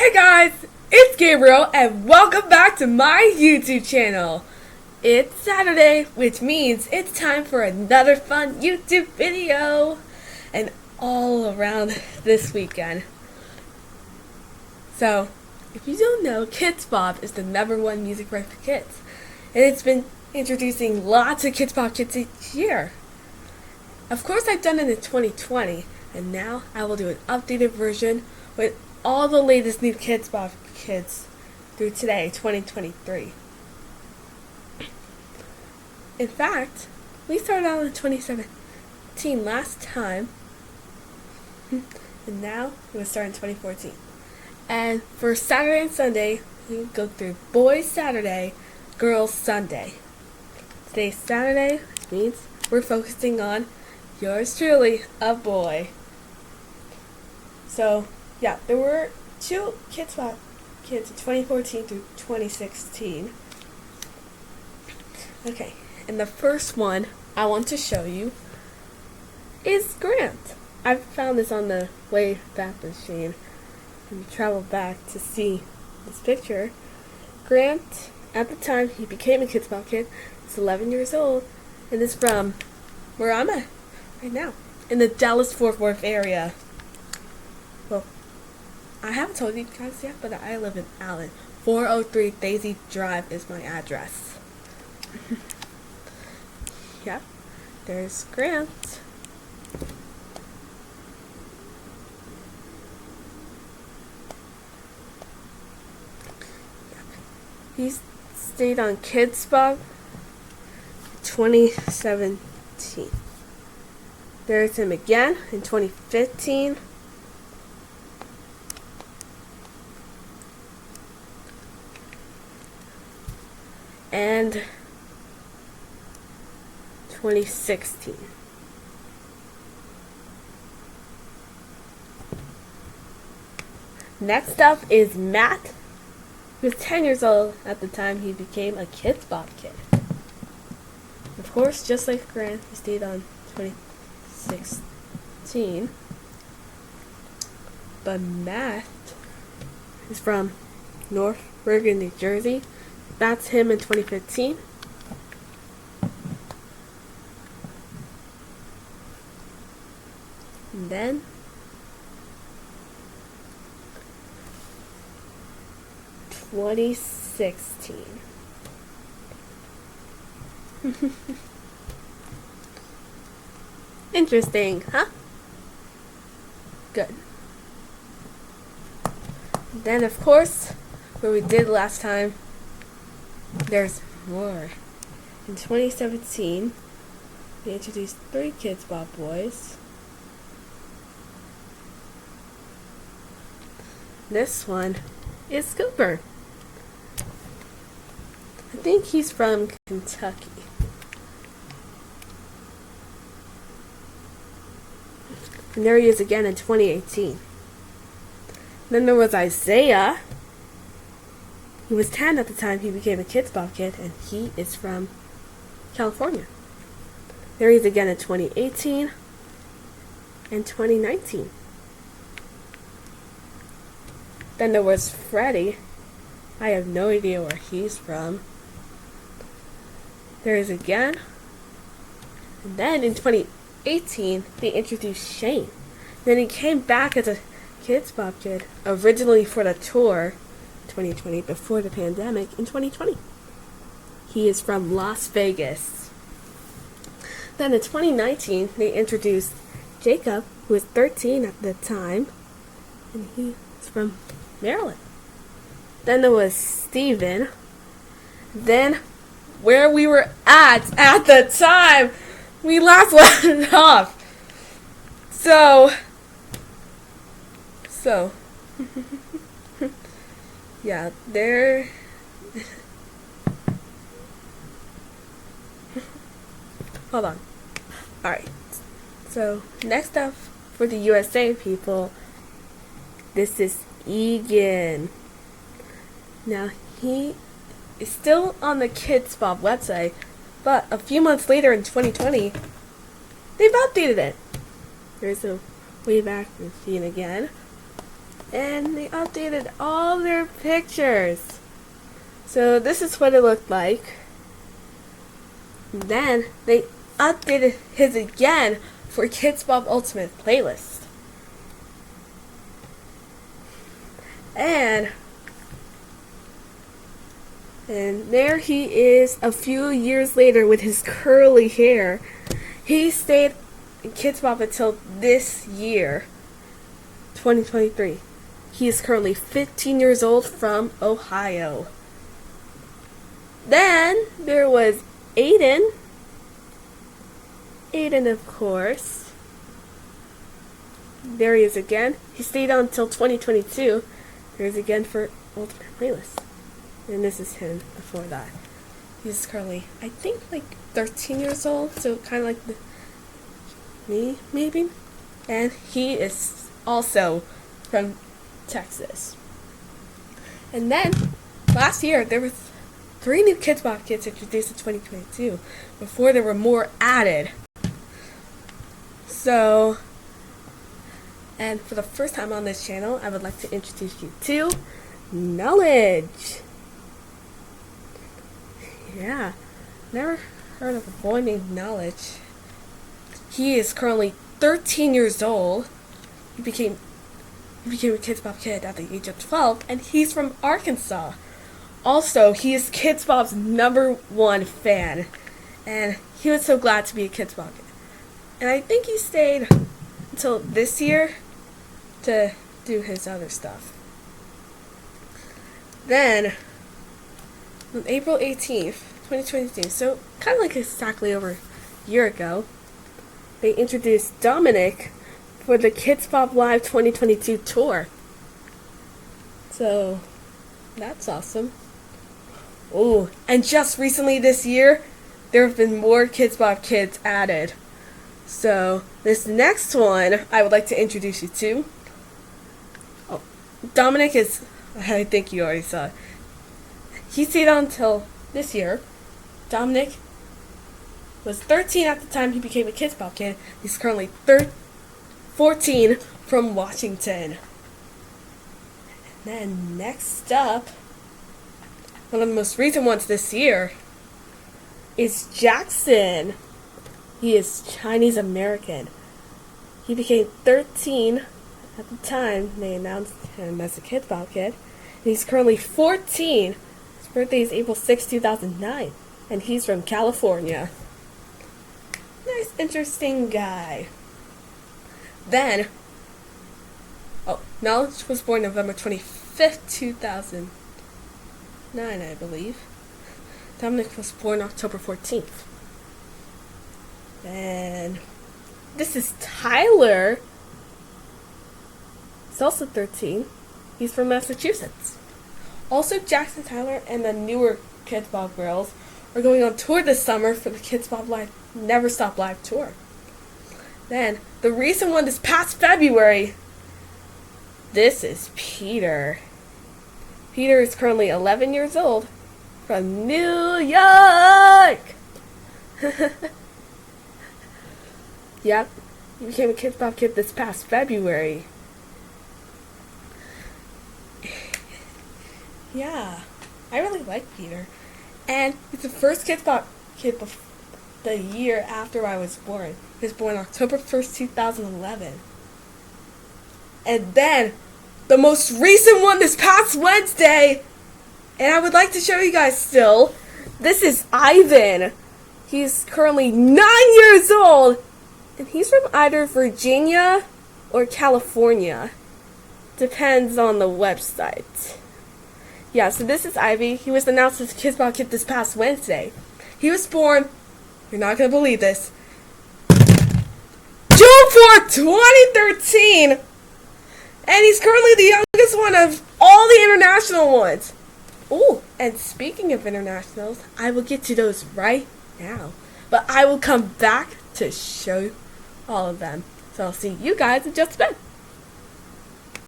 Hey guys, it's Gabriel and welcome back to my YouTube channel. It's Saturday, which means it's time for another fun YouTube video. And all around this weekend. So, if you don't know, Kidz Bop is the #1 music brand for kids. And it's been introducing lots of Kidz Bop kids each year. Of course I've done it in 2020, and now I will do an updated version with all the latest new Kidz Bop kids through today, 2023. In fact, we started out in 2017 last time, and now we'll start in 2014. And for Saturday and Sunday, we go through Boys Saturday, Girls Sunday. Today's Saturday, which means we're focusing on yours truly, a boy. So, yeah, there were two Kidz Bop kids in 2014 through 2016. Okay, and the first one I want to show you is Grant. I found this on the Wayback Machine and traveled back to see this picture. Grant, at the time he became a Kidz Bop kid, is 11 years old, and is from where I'm at right now, in the Dallas-Fort Worth area. Well, I haven't told you guys yet, but I live in Allen. 403 Daisy Drive is my address. Yep, there's Grant. He stayed on Kidz Bop 2017. There's him again in 2015. And 2016. Next up is Matt, who was 10 years old at the time he became a Kidz Bop kid. Of course, just like Grant, he stayed on 2016. But Matt is from North Bergen, New Jersey. That's him in 2015. And then (2016). Interesting, huh? Good. Then, of course, what we did last time, there's more. In 2017, we introduced 3 Kidz Bop boys. This one is Cooper. I think he's from Kentucky. And there he is again in 2018. Then there was Isaiah. He was 10 at the time he became a Kidz Bop kid, and he is from California. There he is again in 2018 and 2019. Then there was Freddie. I have no idea where he's from. There he is again. And then in 2018, they introduced Shane. Then he came back as a Kidz Bop kid, originally for the tour 2020, before the pandemic, in 2020. He is from Las Vegas. Then in 2019, they introduced Jacob, who was 13 at the time, and he is from Maryland. Then there was Steven. Then, where we were at the time we last left off. So, yeah, there. Hold on. Alright. So, next up for the USA people, this is Egan. Now, he is still on the Kidz Bop website, but a few months later in 2020, they've updated it. There's a Wayback Machine again. and they updated all their pictures. So this is what it looked like. And then they updated his again for Kidz Bop Ultimate Playlist. And there he is a few years later with his curly hair. He stayed in Kidz Bop until this year, 2023. He is currently 15 years old from Ohio. Then there was Aiden. Aiden, of course. There he is again. He stayed on until 2022. There's again for Ultimate Playlist. And this is him before that. He's currently, I think, like 13 years old, so kind of like me, maybe. And he is also from Texas. And then, last year, there was 3 new Kidz Bop kids introduced in 2022, before there were more added. So, and for the first time on this channel, I would like to introduce you to Knowledge. Yeah, never heard of a boy named Knowledge. He is currently 13 years old. He became a Kidz Bop kid at the age of 12, and he's from Arkansas. Also, he is Kidz Bop's #1 fan, and he was so glad to be a Kidz Bop kid. And I think he stayed until this year to do his other stuff. Then, on April 18th, 2022, so kind of like exactly over a year ago, they introduced Dominic for the Kidz Bop Live 2022 tour. So, that's awesome. Oh, and just recently this year, there have been more Kidz Bop kids added. So, this next one I would like to introduce you to. Oh, Dominic is, I think you already saw it. He stayed on until this year. Dominic was 13 at the time he became a Kidz Bop kid. He's currently 14 from Washington. And then next up, one of the most recent ones this year is Jackson. He is Chinese American. He became 13 at the time they announced him as a Kidz Bop kid. And he's currently 14. His birthday is April 6, 2009. And he's from California. Nice, interesting guy. Then, Knowledge was born November 25th, 2009, I believe. Dominic was born October 14th. And this is Tyler. He's also 13. He's from Massachusetts. Also, Jackson, Tyler, and the newer Kidz Bop girls are going on tour this summer for the Kidz Bop Live Never Stop Live tour. Then, the recent one this past February, this is Peter. Peter is currently 11 years old from New York. Yep, he became a Kidz Bop kid this past February. Yeah, I really like Peter. And he's the first Kidz Bop kid the year after I was born. He was born October 1st, 2011. And then, the most recent one this past Wednesday, and I would like to show you guys still, this is Ivan. He's currently 9 years old, and he's from either Virginia or California. Depends on the website. Yeah, so this is Ivy. He was announced as a Kidz Bop kid this past Wednesday. He was born, you're not going to believe this, June 4th, 2013. And he's currently the youngest one of all the international ones. Oh, and speaking of internationals, I will get to those right now. But I will come back to show you all of them. So I'll see you guys in just a bit.